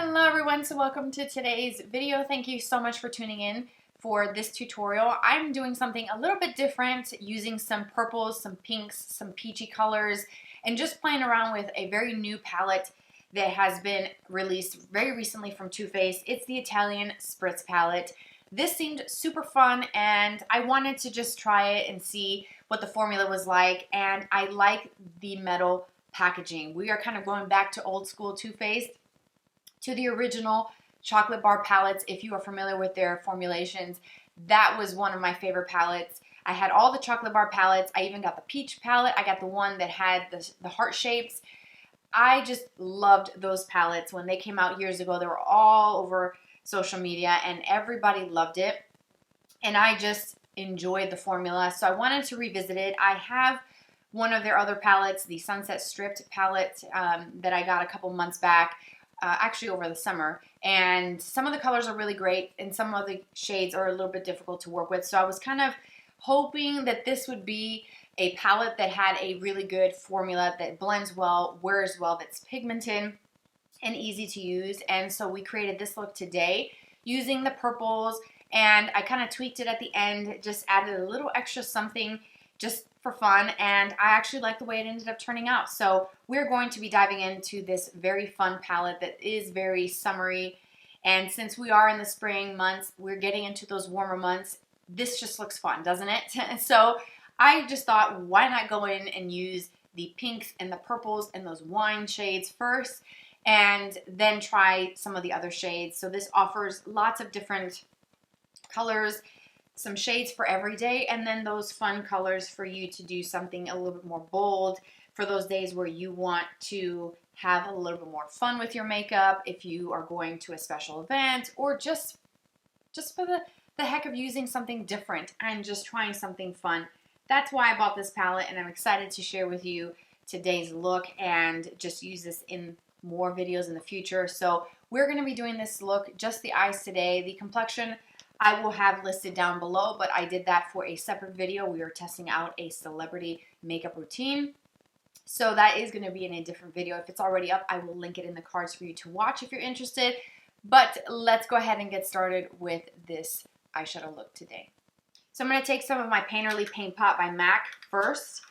Hello everyone, so welcome to today's video. Thank you so much for tuning in for this tutorial. I'm doing something a little bit different using some purples, some pinks, some peachy colors, and just playing around with a very new palette that has been released very recently from Too Faced. It's the Italian Spritz palette. This seemed super fun and I wanted to just try it and see what the formula was like, and I like the metal packaging. We are kind of going back to old school Too Faced, to the original chocolate bar palettes. If you are familiar with their formulations, that was one of my favorite palettes. I had all the chocolate bar palettes. I even got the peach palette. I got the one that had the heart shapes. I just loved those palettes. When they came out years ago, they were all over social media and everybody loved it. And I just enjoyed the formula, so I wanted to revisit it. I have one of their other palettes, the Sunset Stripped palette that I got a couple months back. Actually over the summer, and some of the colors are really great and some of the shades are a little bit difficult to work with, so I was kind of hoping that this would be a palette that had a really good formula that blends well, wears well, that's pigmented and easy to use. And so we created this look today using the purples, and I kind of tweaked it at the end, just added a little extra something just for fun, and I actually like the way it ended up turning out. So we're going to be diving into this very fun palette that is very summery, and since we are in the spring months, we're getting into those warmer months, this just looks fun, doesn't it? So I just thought, why not go in and use the pinks and the purples and those wine shades first, and then try some of the other shades. So this offers lots of different colors, some shades for every day, and then those fun colors for you to do something a little bit more bold for those days where you want to have a little bit more fun with your makeup, if you are going to a special event, or just for the heck of using something different and just trying something fun. That's why I bought this palette, and I'm excited to share with you today's look and just use this in more videos in the future. So we're going to be doing this look, just the eyes today. The complexion I will have listed down below, but I did that for a separate video. We were testing out a celebrity makeup routine, so that is going to be in a different video. If it's already up, I will link it in the cards for you to watch if you're interested. But let's go ahead and get started with this eyeshadow look today. So I'm going to take some of my Painterly Paint Pot by MAC first.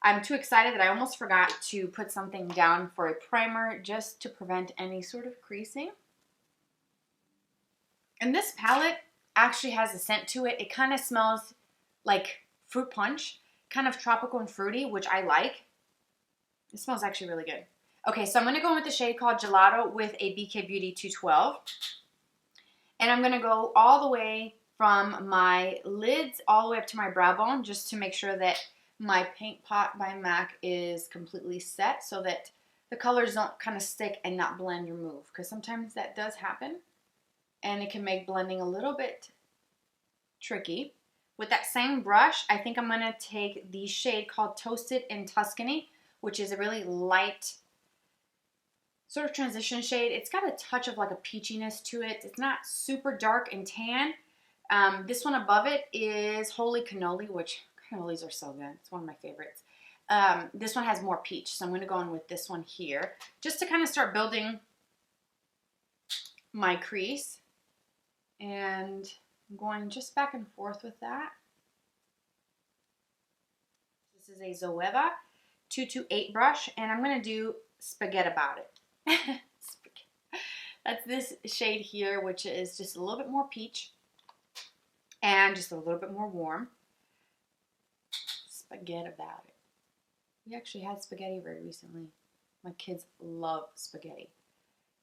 I'm too excited that I almost forgot to put something down for a primer just to prevent any sort of creasing. And this palette actually has a scent to it. It kind of smells like fruit punch, kind of tropical and fruity, which I like. It smells actually really good. Okay, so I'm going to go in with the shade called Gelato with a BK Beauty 212. And I'm going to go all the way from my lids all the way up to my brow bone, just to make sure that my Paint Pot by MAC is completely set, so that the colors don't kind of stick and not blend or move, because sometimes that does happen, and it can make blending a little bit tricky. With that same brush, I think I'm going to take the shade called Toasted in Tuscany, which is a really light sort of transition shade. It's got a touch of like a peachiness to it. It's not super dark and tan. This one above it is Holy Cannoli, which cannolis are so good. It's one of my favorites. This one has more peach, so I'm going to go in with this one here, just to kind of start building my crease. And I'm going just back and forth with that. This is a Zoeva 228 brush, and I'm going to do Spaghetti About It. That's this shade here, which is just a little bit more peach and just a little bit more warm. Spaghetti About It. We actually had spaghetti very recently. My kids love spaghetti.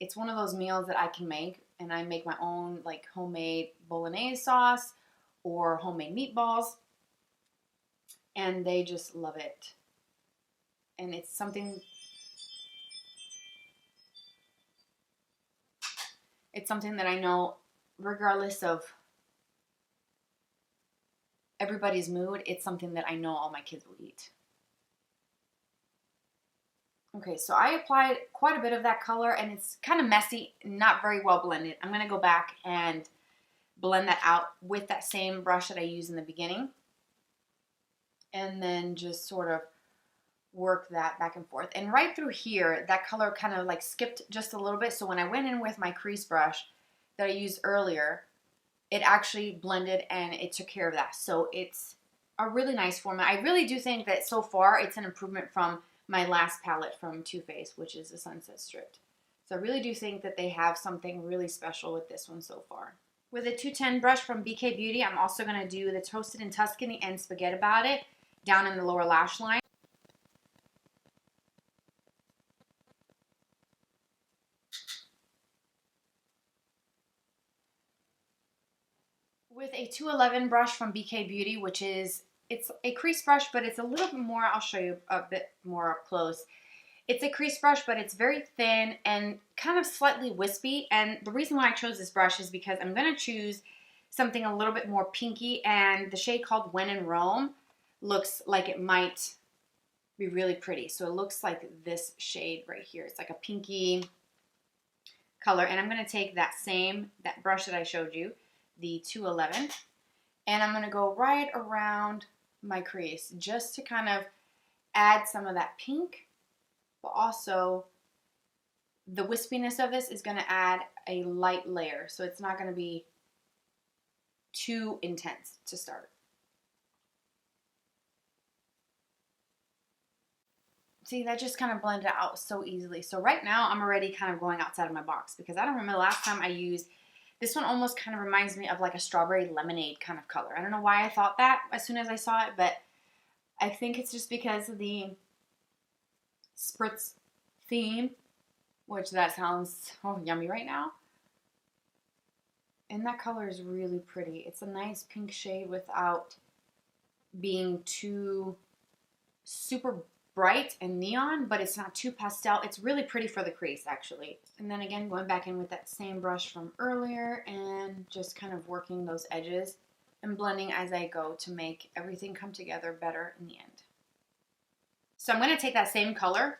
It's one of those meals that I can make, and I make my own like homemade bolognese sauce or homemade meatballs, and they just love it. And it's something that I know, regardless of everybody's mood, it's something that I know all my kids will eat. Okay, so I applied quite a bit of that color, and it's kind of messy, not very well blended. I'm going to go back and blend that out with that same brush that I used in the beginning, and then just sort of work that back and forth. And right through here, that color kind of like skipped just a little bit. So when I went in with my crease brush that I used earlier, it actually blended and it took care of that. So it's a really nice formula. I really do think that so far it's an improvement from my last palette from Too Faced, which is the Sunset Strip. So I really do think that they have something really special with this one so far. With a 210 brush from BK Beauty, I'm also going to do the Toasted in Tuscany and Spaghetti About It down in the lower lash line. With a 211 brush from BK Beauty, which is, it's a crease brush, but it's a little bit more, I'll show you a bit more up close. It's a crease brush, but it's very thin and kind of slightly wispy. And the reason why I chose this brush is because I'm going to choose something a little bit more pinky, and the shade called When in Rome looks like it might be really pretty. So it looks like this shade right here. It's like a pinky color, and I'm going to take that brush that I showed you, the 211, and I'm going to go right around my crease just to kind of add some of that pink, but also the wispiness of this is going to add a light layer, so it's not going to be too intense to start. See, that just kind of blended out so easily. So right now I'm already kind of going outside of my box because I don't remember the last time I used this one. Almost kind of reminds me of like a strawberry lemonade kind of color. I don't know why I thought that as soon as I saw it, but I think it's just because of the Spritz theme, which that sounds so yummy right now. And that color is really pretty. It's a nice pink shade without being too super bright and neon, but it's not too pastel. It's really pretty for the crease, actually. And then again, going back in with that same brush from earlier and just kind of working those edges and blending as I go to make everything come together better in the end. So I'm going to take that same color,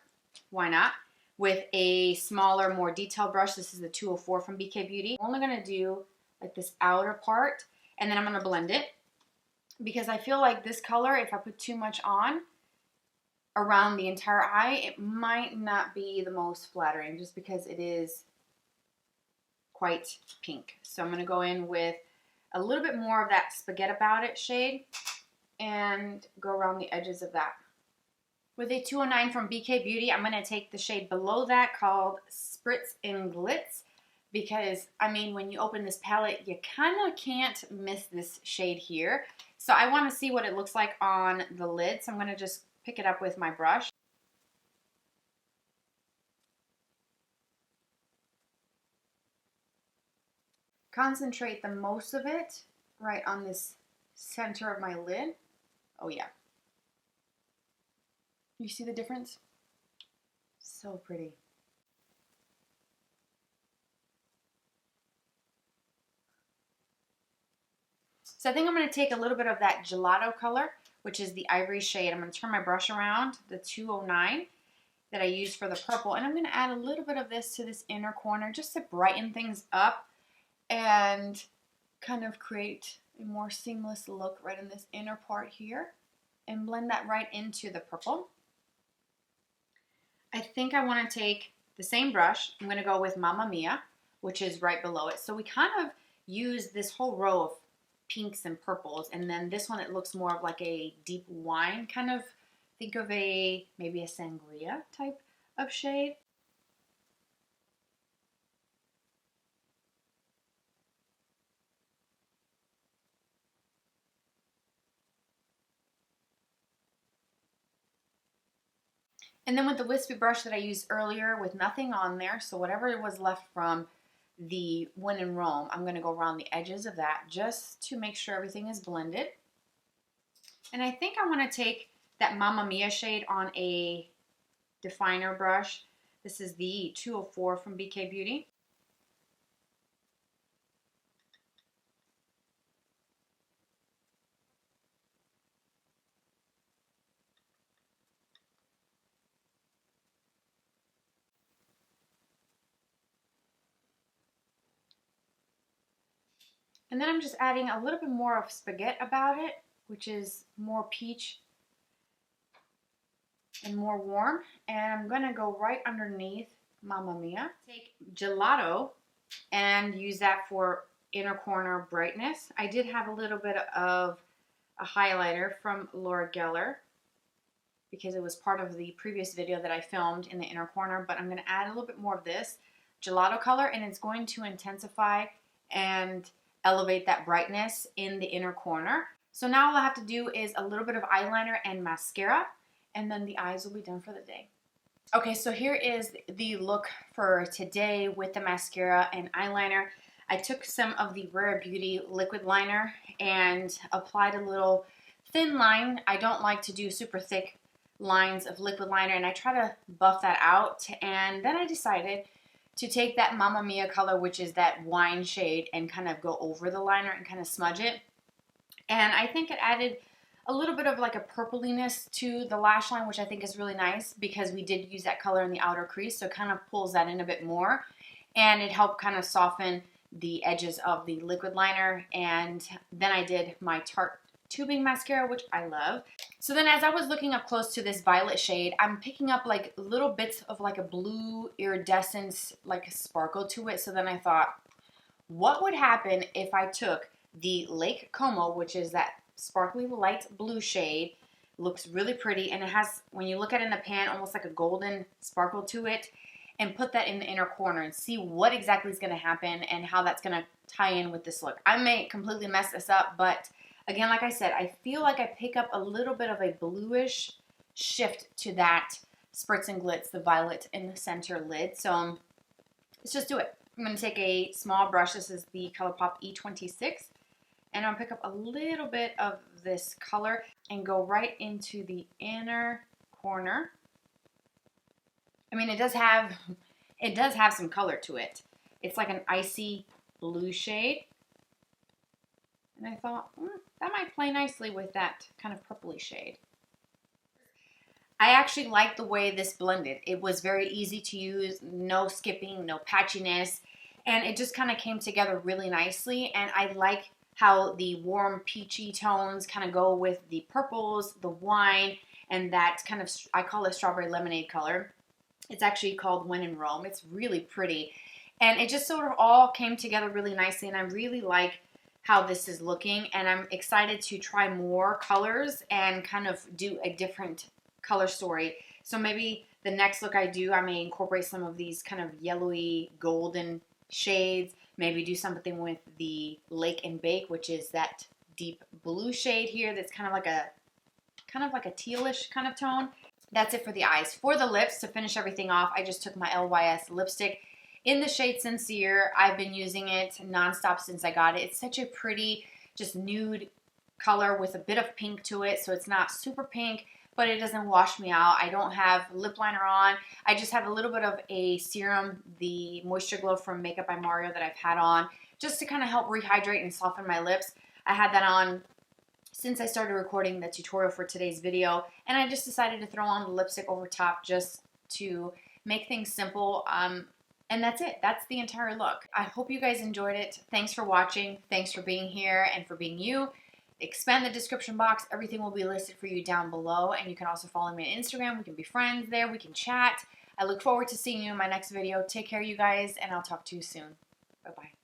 why not, with a smaller, more detailed brush. This is the 204 from BK Beauty. I'm only going to do like this outer part, and then I'm going to blend it because I feel like this color, if I put too much on around the entire eye, it might not be the most flattering just because it is quite pink. So I'm going to go in with a little bit more of that Spaghetti About It shade and go around the edges of that. With a 209 from BK Beauty, I'm going to take the shade below that called Spritz in Glitz because, I mean, when you open this palette, you kind of can't miss this shade here. So I want to see what it looks like on the lid, so I'm going to just pick it up with my brush. Concentrate the most of it right on this center of my lid. Oh yeah. You see the difference? So pretty. So I think I'm going to take a little bit of that gelato color, which is the ivory shade. I'm going to turn my brush around, the 209 that I used for the purple, and I'm going to add a little bit of this to this inner corner just to brighten things up and kind of create a more seamless look right in this inner part here, and blend that right into the purple. I think I want to take the same brush. I'm going to go with Mamma Mia, which is right below it. So we kind of use this whole row of pinks and purples, and then this one, it looks more of like a deep wine kind of, think of maybe a sangria type of shade. And then with the wispy brush that I used earlier with nothing on there, so whatever was left from the When in Rome, I'm going to go around the edges of that just to make sure everything is blended. And I think I want to take that Mamma Mia shade on a definer brush. This is the 204 from BK Beauty. And then I'm just adding a little bit more of Spaghetti About It, which is more peach. and more warm. And I'm gonna go right underneath Mamma Mia. Take Gelato and use that for inner corner brightness. I did have a little bit of a highlighter from Laura Geller because it was part of the previous video that I filmed in the inner corner, but I'm going to add a little bit more of this gelato color, and it's going to intensify and elevate that brightness in the inner corner. So now all I have to do is a little bit of eyeliner and mascara, and then the eyes will be done for the day. Okay, so here is the look for today with the mascara and eyeliner. I took some of the Rare Beauty liquid liner and applied a little thin line. I don't like to do super thick lines of liquid liner, and I try to buff that out. And then I decided to take that Mamma Mia color, which is that wine shade, and kind of go over the liner and kind of smudge it. And I think it added a little bit of like a purpliness to the lash line, which I think is really nice because we did use that color in the outer crease, so it kind of pulls that in a bit more. And it helped kind of soften the edges of the liquid liner. And then I did my Tarte tubing mascara, which I love. So then as I was looking up close to this violet shade, I'm picking up like little bits of like a blue iridescence, like a sparkle to it. So then I thought, what would happen if I took the Lake Como, which is that sparkly light blue shade, looks really pretty, and it has, when you look at it in the pan, almost like a golden sparkle to it, and put that in the inner corner and see what exactly is going to happen and how that's going to tie in with this look. I may completely mess this up, but again, like I said, I feel like I pick up a little bit of a bluish shift to that Spritz and Glitz, the violet in the center lid. So let's just do it. I'm going to take a small brush. This is the ColourPop E26. And I'll pick up a little bit of this color and go right into the inner corner. I mean, it does have some color to it. It's like an icy blue shade. And I thought, that might play nicely with that kind of purpley shade. I actually like the way this blended. It was very easy to use, no skipping, no patchiness, and it just kind of came together really nicely. And I like how the warm peachy tones kind of go with the purples, the wine, and that kind of, I call it strawberry lemonade color. It's actually called When in Rome. It's really pretty. And it just sort of all came together really nicely, and I really like how this is looking, and I'm excited to try more colors and kind of do a different color story. So maybe the next look I do, I may incorporate some of these kind of yellowy golden shades, maybe do something with the Lake and Bake, which is that deep blue shade here that's kind of like a tealish kind of tone. That's it for the eyes. For the lips, to finish everything off, I just took my LYS lipstick in the shade Sincere. I've been using it nonstop since I got it. It's such a pretty, just nude color with a bit of pink to it, so it's not super pink, but it doesn't wash me out. I don't have lip liner on. I just have a little bit of a serum, the Moisture Glow from Makeup by Mario that I've had on, just to kind of help rehydrate and soften my lips. I had that on since I started recording the tutorial for today's video, and I just decided to throw on the lipstick over top just to make things simple. And that's it. That's the entire look. I hope you guys enjoyed it. Thanks for watching. Thanks for being here and for being you. Expand the description box. Everything will be listed for you down below. And you can also follow me on Instagram. We can be friends there. We can chat. I look forward to seeing you in my next video. Take care, you guys, and I'll talk to you soon. Bye-bye.